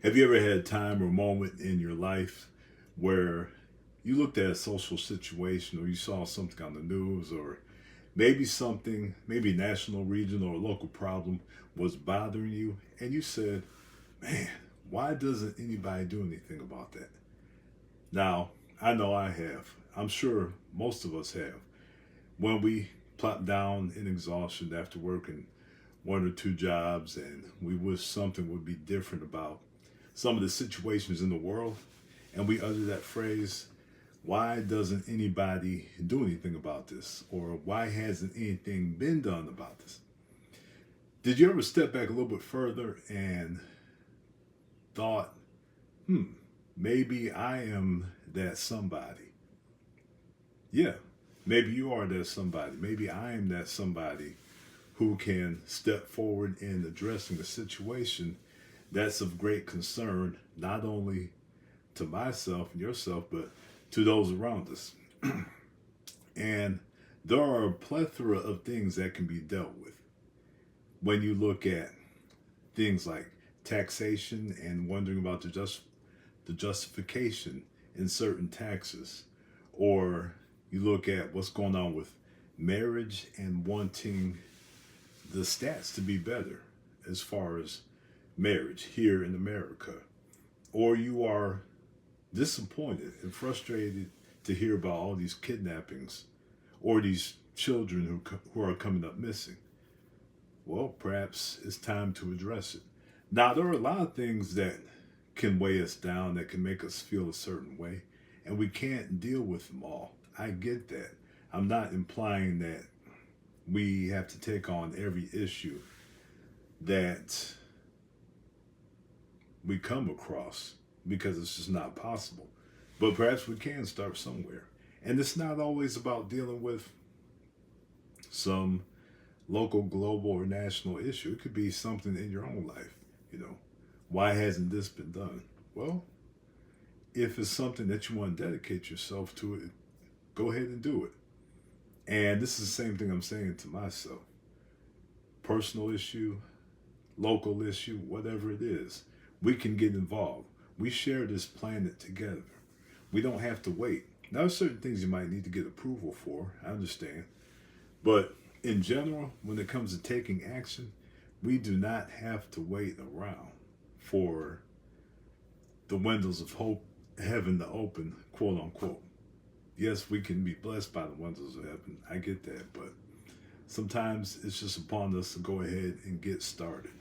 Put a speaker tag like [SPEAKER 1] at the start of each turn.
[SPEAKER 1] Have you ever had a time or moment in your life where you looked at a social situation or you saw something on the news or maybe something, maybe national, regional, or local problem was bothering you and you said, man, why doesn't anybody do anything about that? Now, I know I have. I'm sure most of us have. When we plop down in exhaustion after working one or two jobs and we wish something would be different about some of the situations in the world, and we utter that phrase, why doesn't anybody do anything about this? Or why hasn't anything been done about this? Did you ever step back a little bit further and thought, hmm, maybe I am that somebody? Yeah, maybe you are that somebody. Maybe I am that somebody who can step forward in addressing a situation that's of great concern, not only to myself and yourself, but to those around us. And there are a plethora of things that can be dealt with when you look at things like taxation and wondering about the justification in certain taxes, or you look at what's going on with marriage and wanting the stats to be better as far as marriage here in America, or you are disappointed and frustrated to hear about all these kidnappings or these children who are coming up missing. Well, perhaps it's time to address it. Now, there are a lot of things that can weigh us down, that can make us feel a certain way, and we can't deal with them all. I get that. I'm not implying that we have to take on every issue that we come across because it's just not possible. But perhaps we can start somewhere. And it's not always about dealing with some local, global, or national issue. It could be something in your own life. You know, why hasn't this been done? Well, if it's something that you want to dedicate yourself to it, go ahead and do it. And this is the same thing I'm saying to myself. Personal issue, local issue, whatever it is, we can get involved. We share this planet together. We don't have to wait. Now, there's certain things you might need to get approval for, I understand. But in general, when it comes to taking action, we do not have to wait around for the windows of hope, heaven to open, quote unquote. Yes, we can be blessed by the windows of heaven. I get that. But sometimes it's just upon us to go ahead and get started.